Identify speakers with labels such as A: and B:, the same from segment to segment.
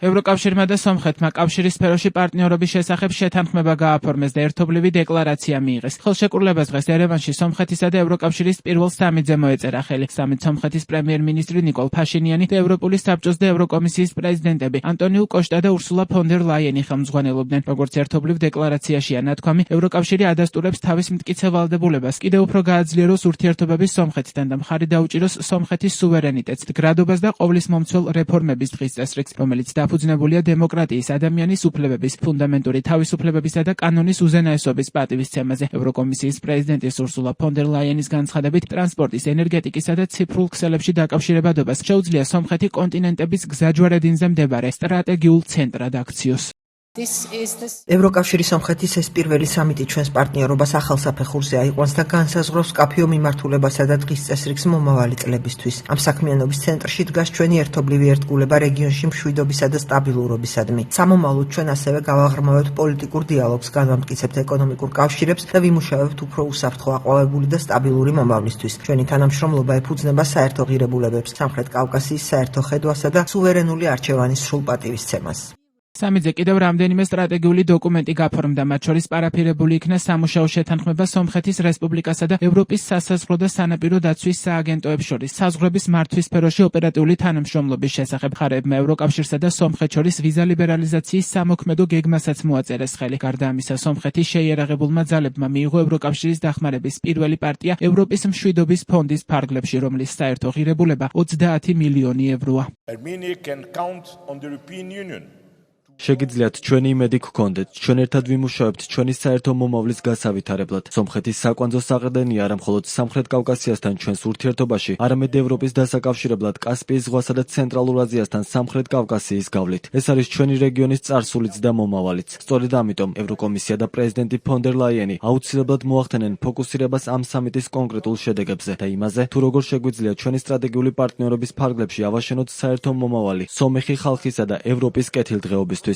A: ევროკავშირმა და სომხეთმა კავშირის სფეროში პარტნიორობის შესახებ შეთანხმება გააფორმეს და ერთობლივი დეკლარაცია მიიღეს. ხელშეკრულებას დღეს ერევანში სომხეთისა და ევროკავშირის პირველ სამიტზე მოეწერა ხელი. სამით სომხეთის პრემიერ-მინისტრი ნიკოლ ფაშინიანი და ევროპული საბჭოს და ევროკომისიის პრეზიდენტები ანტონიუ კოშტა და ურსულა ფონ დერ ლაიენი ხელმძღვანელობდნენ. როგორც ერთობლივ დეკლარაციაშია ნათქვამი, ევროკავშირი ადასტურებს თავის მტკიცე ვალდებულებას კიდევ უფრო გააძლიეროს ურთიერთობების სომხეთთან და მხარი დაუჭიროს სომხეთის სუვერენიტეტს, მდგრადობას და ყოვლის მომცველ რეფორმების დღის წესრიგს, რომელიც დაფუძნებულია დემოკრატიის, ადამიანის უფლებების, ფუნდამენტური თავისუფლებებისა და კანონის უზენაესობის პატივისცემაზე. ევროკომისიის პრეზიდენტის ურსულა ფონ დერ ლაიენის განცხადებით, ტრანსპორტის, ენერგეტიკისა და ციფრულ ქსელებში დაკავშირებადობას შეუძლია სომხეთი კონტინენტების გზაჯვარედინზე მდებარე სტრატეგიულ ცენტრად აქციოს.
B: ევროკავშირის სომხეთის ეს პირველი სამიტი ჩვენს პარტნიორობას ახალ საფეხურზე აიყვანს და განსაზღვრავს მკაფიო მიმართულებასა და დღის წესრიგს მომავალი წლებისთვის. ამ საქმიანობის ცენტრში დგას ჩვენი ერთობლივი ერთგულება რეგიონში მშვიდობისა და სტაბილურობისადმი. სამომავლოდ ჩვენ ასევე გავაღრმავებთ პოლიტიკურ დიალოგს, განვამტკიცებთ ეკონომიკურ კავშირებს და ვიმუშავებთ უფრო უსაფრთხო, აყვავებული და სტაბილური მომავლისთვის. ჩვენი თანამშრომლობა ეფუძნება საერთო ღირებულებებს, სამხრეთ კავკასიის საერთო ხედვასა და სუვერენული არჩევანის სრულ პატივისცემას.
A: სამიტზე კიდევ რამდენიმე სტრატეგიული დოკუმენტი გაფორმდა, მათ შორის პარაფირებული იქნა სამუშაო შეთანხმება სომხეთის რესპუბლიკასა და ევროპის სასაზღვრო და სანაპირო დაცვის სააგენტოებს შორის საზღვრების მართვის სფეროში ოპერატიული თანამშრომლობის შესახებ. მხარეებმა ევროკავშირსა და სომხეთს შორის ვიზა ლიბერალიზაციის სამოქმედო გეგმასაც მოაწერეს ხელი. გარდა ამისა, სომხეთის შეიარაღებულმა ძალებმა მიიღო ევროკავშირის დახმარების პირველი პარტია ევროპის მშვიდობის ფონდის ფარგლებში, რომლის საერთო ღირებულება 30 მილიონი ევროა.
C: შეგიძლიათ ჩვენი იმედი გქონდეთ, ჩვენ ერთად ვიმუშავებთ ჩვენი საერთო მომავლის გასავითარებლად. სომხეთის საკვანძო საყრდენია არა მხოლოდ სამხრეთ კავკასიასთან ჩვენს ურთიერთობაში, არამედ ევროპის დასაკავშირებლად კასპიის ზღვასა და ცენტრალურ აზიასთან სამხრეთ კავკასიის გავლით. ეს არის ჩვენი რეგიონის წარსულიც და მომავალიც. სწორედ ამიტომ ევროკომისია და პრეზიდენტი ფონ დერ ლაიენი აუცილებლად მოახდენენ ფოკუსირებას ამ სამიტის კონკრეტულ შედეგებზე და იმაზე, თუ როგორ შეგვიძლია ჩვენი სტრატეგიული პარტნიორობის ფარგლებში ავაშენოთ საერთო მომავალი სომეხი ხალხისა და ევროპის კეთილდღეობისთვის.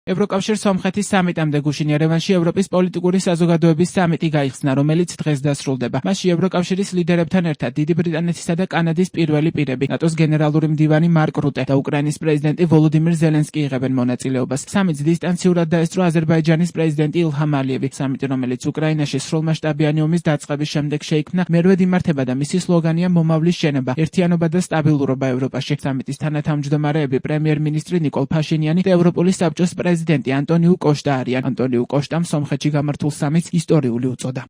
A: ევროკავშირ-სომხეთის სამიტამდე გუშინ ერევანში ევროპის პოლიტიკური საზოგადოების სამიტი გაიხსნა, რომელიც დღეს დასრულდება. მასში ევროკავშირის ლიდერებთან ერთად დიდი ბრიტანეთისა და კანადის პირველი პირები, ნატოს გენერალური მდივანი მარკ რუტე და უკრაინის პრეზიდენტი ვოლოდიმირ ზელენსკი იღებენ მონაწილეობას. სამიტს დისტანციურად დაესწრო აზერბაიჯანის პრეზიდენტი ილჰამ ალიევი. სამიტი, რომელიც უკრაინაში სრულმასშტაბიანი ომის დაწყების შემდეგ შეიქმნა, მერვედ იმართება და მისი სლოგანია მომავლის შენება, ერთიანობა და სტაბილურობა ევროპაში. სამიტის თანათავმჯდომარეები პრემიერ-მინისტრი ნიკოლ ფაშინიანი და ევროპული საბჭოს პრეზიდენტი ანტონიუ კოშტა არიან. ანტონიუ კოშტამ სომხეთში გამართულ სამიტს ისტორიული უწოდა.